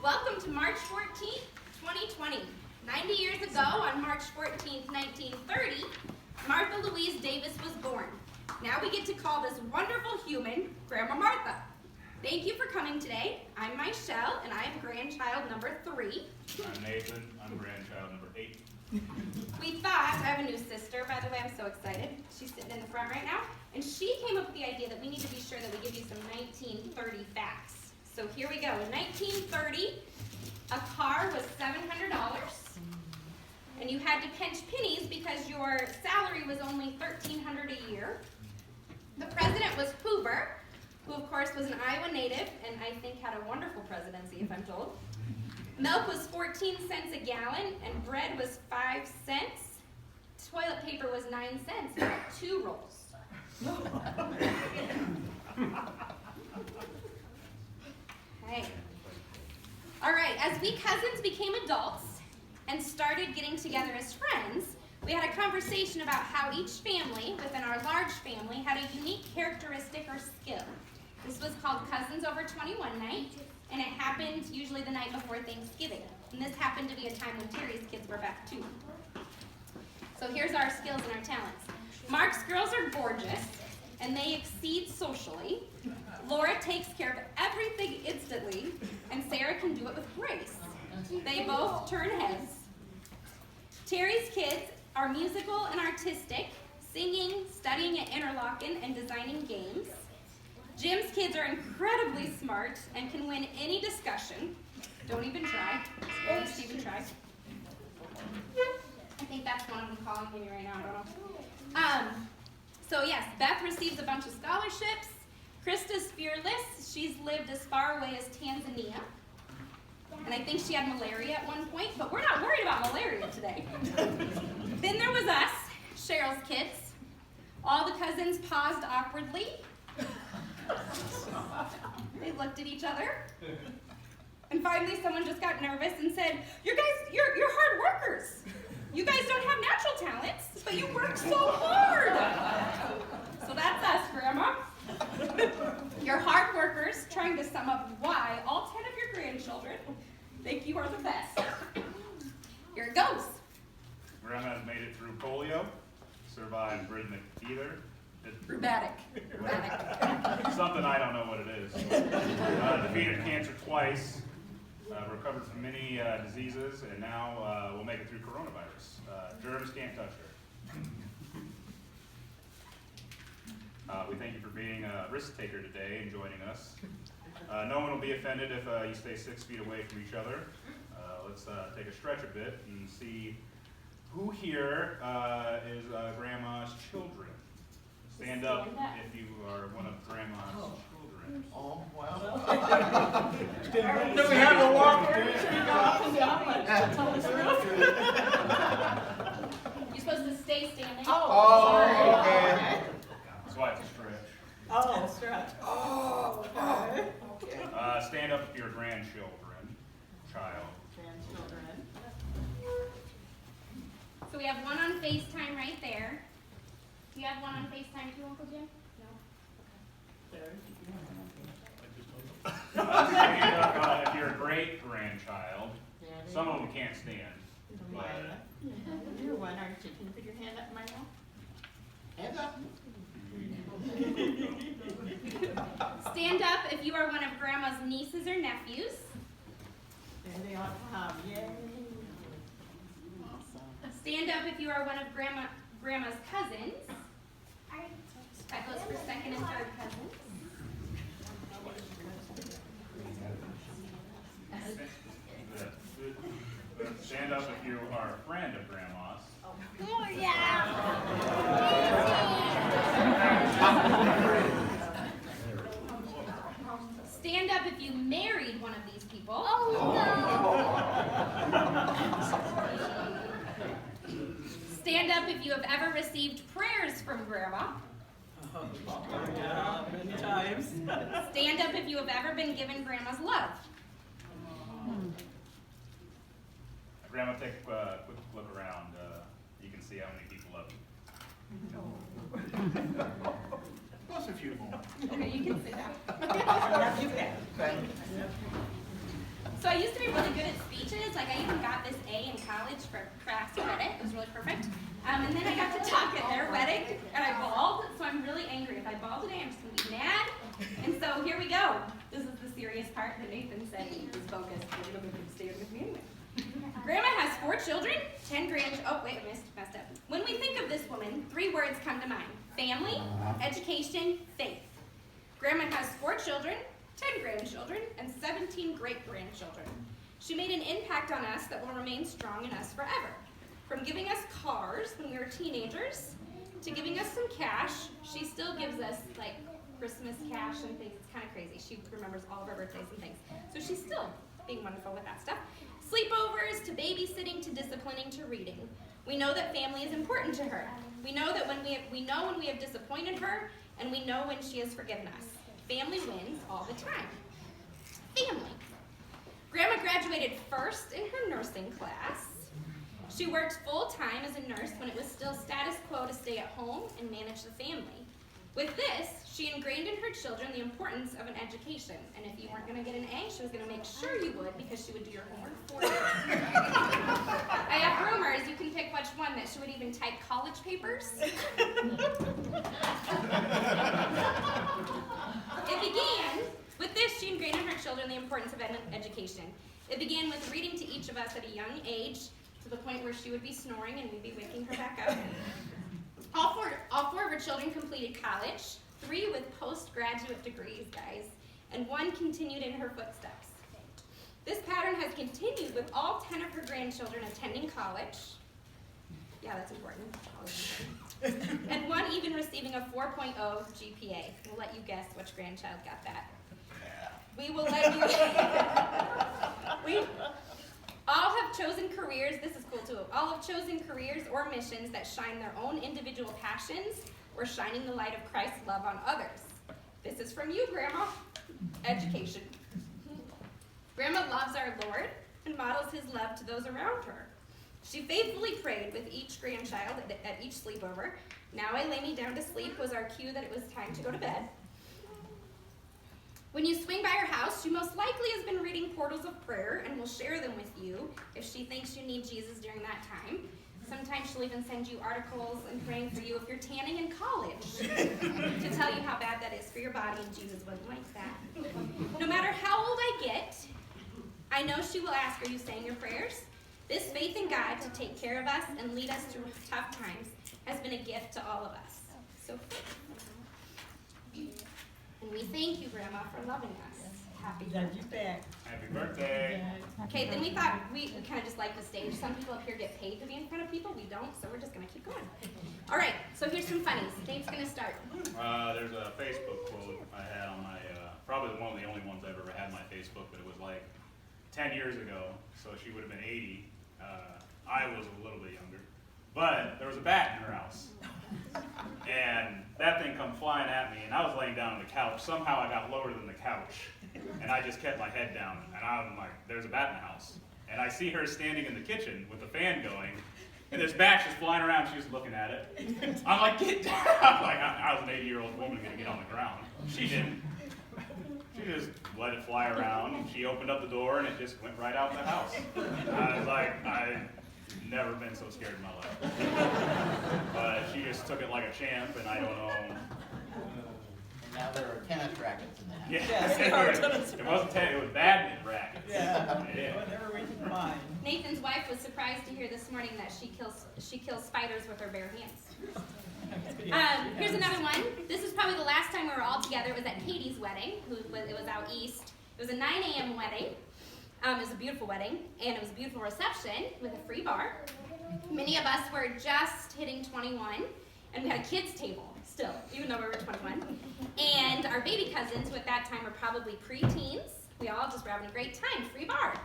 Welcome to March 14th, 2020. 90 years ago, on March 14th, 1930, Martha Louise Davis was born. Now we get to call this wonderful human Grandma Martha. Thank you for coming today. I'm Michelle, and I am grandchild number 3. I'm Nathan. I'm grandchild number 8. We thought, I have a new sister, by the way, I'm so excited. She's sitting in the front right now. And she came up with the idea that we need to be sure that we give you some 1930 facts. So here we go. In 1930, a car was $700. And you had to pinch pennies because your salary was only $1,300 a year. The president was Hoover, who of course was an Iowa native, and I think had a wonderful presidency, if I'm told. Milk was 14 cents a gallon, and bread was 5 cents. Toilet paper was 9 cents, you got 2 rolls. Okay. All right, as we cousins became adults and started getting together as friends, we had a conversation about how each family within our large family had a unique characteristic or skill. This was called Cousins Over 21 Night, and it happened usually the night before Thanksgiving. And this happened to be a time when Terry's kids were back too. So here's our skills and our talents. Mark's girls are gorgeous, and they exceed socially. Laura takes care of everything instantly, and Sarah can do it with grace. They both turn heads. Terry's kids are musical and artistic, singing, studying at Interlochen, and designing games. Jim's kids are incredibly smart and can win any discussion. Don't even try. Don't even try. I think that's one of them calling me right now. I don't know. So yes, Beth receives a bunch of scholarships. Krista's fearless. She's lived as far away as Tanzania. And I think she had malaria at one point, but we're not worried about malaria today. Then there was us, Cheryl's kids. All the cousins paused awkwardly. They looked at each other. And finally someone just got nervous and said, you're hard workers. You guys don't have natural talents, but you work so hard. So that's us, Grandma. You're hard workers trying to sum up why all 10 of your grandchildren think you are the best. Here it goes. Grandma's made it through polio, survived Britain either. Rheumatic. Something I don't know what it is. Defeated cancer twice, recovered from many diseases, and now we'll make it through coronavirus. Germs can't touch her. We thank you for being a risk taker today and joining us. No one will be offended if you stay 6 feet away from each other. Let's take a stretch a bit and see who here is Grandma's children. Stand up if you are one of Grandma's children. Oh, wow. Do we have a walker? You're supposed to stay standing. Oh, okay. That's why it's a stretch. Oh, stretch. Oh, okay. Stand up if you're grandchildren, child. Grandchildren. So we have one on FaceTime right there. Do you have one on FaceTime too, Uncle Jim? No? Stand up if you're a great-grandchild. Some of them can't stand. You're one, aren't you? Can you put your hand up, Michael? Hands up. Stand up if you are one of Grandma's nieces or nephews. There they ought to have. Yay. Awesome. Stand up if you are one of Grandma's cousins. That goes for second and third cousins. Stand up if you are a friend of Grandma's. Oh, yeah. Stand up if you married one of these people. Oh, no. Stand up if you have ever received prayers from Grandma. Yeah, many times. Stand up if you have ever been given Grandma's love. Grandma, take a quick look around. You can see how many people love you. Plus a few more. Okay, you can sit down. You can. Thank you. So I used to be really good at speeches. Like I even got this A in college for class credit. It was really perfect. And then I got to talk at their wedding, and I bawled. So I'm really angry. If I bawl today, I'm just gonna be mad. And so here we go. This is the serious part that Nathan said he was focused. Stay with me anyway. Grandma has 4 children, 10 grandchildren. Oh wait, I messed up. When we think of this woman, 3 words come to mind: family, education, faith. Grandma has 4 children, 10 grandchildren, and 17 great-grandchildren. She made an impact on us that will remain strong in us forever. From giving us cars when we were teenagers, to giving us some cash, she still gives us like Christmas cash and things. It's kind of crazy. She remembers all of our birthdays and things. So she's still being wonderful with that stuff. Sleepovers, to babysitting, to disciplining, to reading. We know that family is important to her. We know that when we have disappointed her, and we know when she has forgiven us. Family wins all the time. Family. Grandma graduated first in her nursing class. She worked full-time as a nurse when it was still status quo to stay at home and manage the family. With this, she ingrained in her children the importance of an education. And if you weren't going to get an A, she was going to make sure you would, because she would do your homework for you. I have rumors you can pick which one, that she would even type college papers. It began, with this, she ingrained in her children the importance of education. It began with reading to each of us at a young age, to the point where she would be snoring and we'd be waking her back up. All four of her children completed college, 3 with postgraduate degrees, guys, and 1 continued in her footsteps. This pattern has continued with all 10 of her grandchildren attending college. Yeah, that's important. And 1 even receiving a 4.0 GPA. We'll let you guess which grandchild got that. We will let you. We all have chosen careers. This is cool too. All have chosen careers or missions that shine their own individual passions or shining the light of Christ's love on others. This is from you, Grandma. Education. Grandma loves our Lord and models his love to those around her. She faithfully prayed with each grandchild at each sleepover. Now I lay me down to sleep was our cue that it was time to go to bed. When you swing by her house, she most likely has been reading portals of prayer and will share them with you if she thinks you need Jesus during that time. Sometimes she'll even send you articles and praying for you if you're tanning in college to tell you how bad that is for your body, and Jesus wouldn't like that. No matter how old I get, I know she will ask, are you saying your prayers? This faith in God to take care of us and lead us through tough times has been a gift to all of us. So, and we thank you, Grandma, for loving us. Happy birthday. Happy birthday. Okay, then we thought we kind of just like the stage. Some people up here get paid to be in front of people. We don't, so we're just going to keep going. All right, so here's some funnies. Dave's going to start. There's a Facebook quote I had on my, probably one of the only ones I've ever had on my Facebook, but it was like 10 years ago, so she would have been 80. I was a little bit younger. But there was a bat in her house. And that thing come flying at me, and I was laying down on the couch. Somehow I got lower than the couch, and I just kept my head down. And I'm like, there's a bat in the house. And I see her standing in the kitchen with the fan going, and this bat's just flying around. She's looking at it. I'm like, get down. Like, I was an 80-year-old woman going to get on the ground. She didn't. She just let it fly around. She opened up the door, and it just went right out the house. I was like, I've never been so scared in my life. But she just took it like a champ, and I don't know. And now there are tennis rackets in the house. Yeah, it wasn't tennis, it was badminton rackets. Yeah. Whatever we can find. Nathan's wife was surprised to hear this morning that she kills spiders with her bare hands. Here's another one. This is probably the last time we were all together. It was at Katie's wedding. It was out east. It was a 9 a.m. wedding. It was a beautiful wedding, and it was a beautiful reception with a free bar. Many of us were just hitting 21, and we had a kids' table still, even though we were 21. And our baby cousins, who at that time were probably pre-teens, we all just were having a great time, free bar.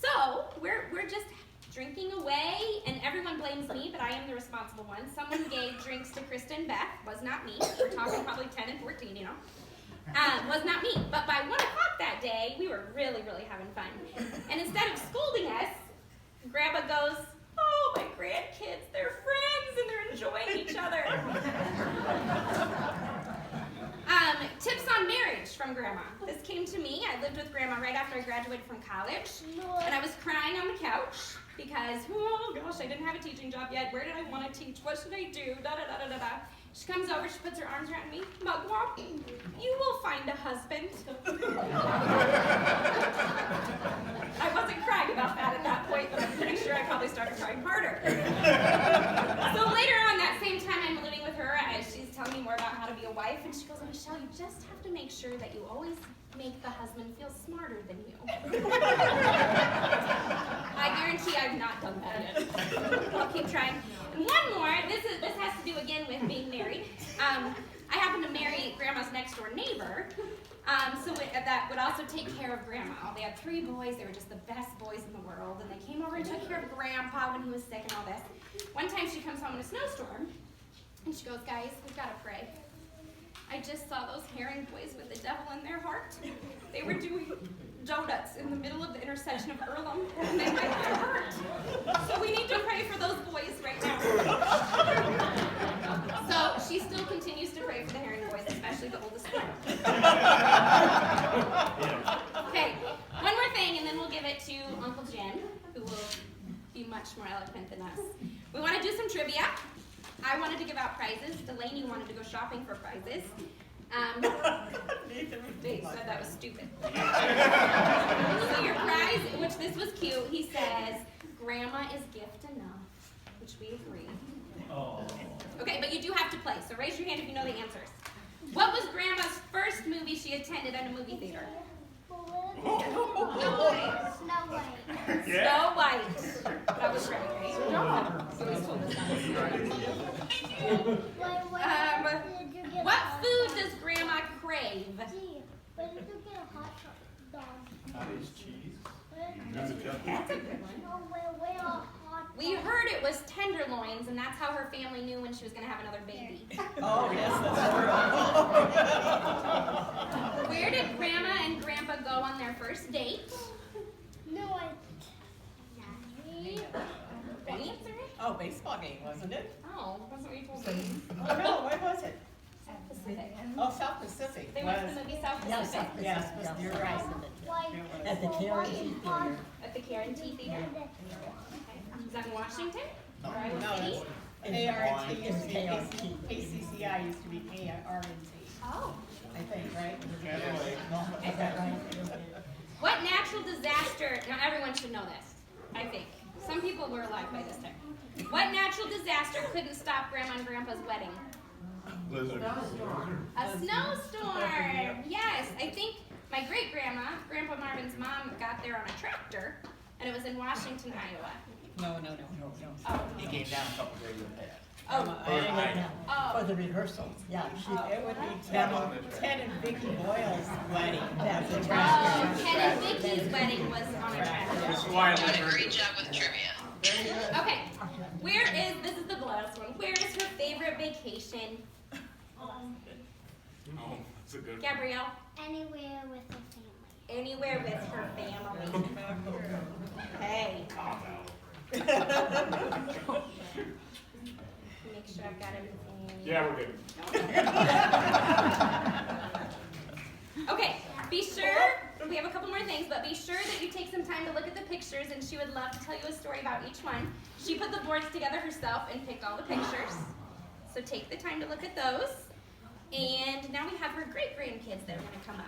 So we're just drinking away, and everyone blames me, but I am the responsible one. Someone gave drinks to Krista and Beth, was not me. We're talking probably 10 and 14, you know. Was not me. But by 1 o'clock that day, we were really, really having fun. And instead of scolding us, Grandma goes, oh, my grandkids, they're friends and they're enjoying each other. Tips on marriage from Grandma. This came to me. I lived with Grandma right after I graduated from college. And I was crying on the couch because, oh gosh, I didn't have a teaching job yet. Where did I want to teach? What should I do? Da da da da da da. She comes over, she puts her arms around me. Mugwump, you will find a husband. I wasn't crying about that at that point, but I'm pretty sure I probably started crying harder. So later on that same time I'm living with her, she's telling me more about how to be a wife, and she goes, Michelle, you just have to make sure that you always make the husband feel smarter than you. I guarantee I've not done that yet. I'll keep trying. And one more, this has to do again with being married. I happened to marry Grandma's next door neighbor, that would also take care of Grandma. They had 3 boys, they were just the best boys in the world, and they came over and took care of Grandpa when he was sick and all this. One time she comes home in a snowstorm, and she goes, guys, we've got to pray. I just saw those herring boys with the devil in their heart. They were doing donuts in the middle of the intersection of Earlham, and they might get hurt. So we need to pray for those boys right now. So she still continues to pray for the herring boys, especially the oldest one. Okay, one more thing, and then we'll give it to Uncle Jen, who will be much more eloquent than us. We want to do some trivia. I wanted to give out prizes. Delaney wanted to go shopping for prizes. Dave said that was stupid. So your prize, which this was cute, he says, Grandma is gift enough, which we agree. Oh. Okay, but you do have to play, so raise your hand if you know the answers. What was Grandma's first movie she attended at a movie theater? Snow White. Yeah. Snow White. That was right, right? So he's told us that. What food does Grandma crave? When did you get a hot dog? Cottage cheese. That's a good one. No, where a hot We heard it was tenderloins, and that's how her family knew when she was going to have another baby. Oh, yes, that's Where did Grandma and Grandpa go on their first date? No, Any answer it? Oh, baseball game, wasn't it? Oh, wasn't what you told me. Oh, no, what was it? South Pacific. Oh, South Pacific. They went to the movie South Pacific Yes, you're right. At the Karen at the Karen T Theater. Okay. Is that in Washington? Or Iowa No, City? it's ART used to be KCCI used to be ARNT, Oh. I think, right? Is that right? What natural disaster, now everyone should know this, I think. Some people were alive by this time. What natural disaster couldn't stop Grandma and Grandpa's wedding? Blizzard. A snowstorm! Yes, I think my great-grandma, Grandpa Marvin's mom, got there on a tractor, and it was in Washington, Iowa. No. Oh, He came down a couple days ahead. oh, For the rehearsal, yeah. It would be Ted and Vicky Boyle's wedding. That's a oh, tractor. Ted and Vicky's wedding was on a tractor. Doing a great job with trivia. Okay, this is the last one. Where is her favorite vacation? Oh, that's a good one. Gabrielle? Anywhere with the family. Anywhere with her family. Hey. Make sure I've got everything. Yeah, we're good. Okay, be sure, we have a couple more things, but be sure that you take some time to look at the pictures, and she would love to tell you a story about each one. She put the boards together herself and picked all the pictures. So take the time to look at those. And now we have her great-grandkids that are going to come up.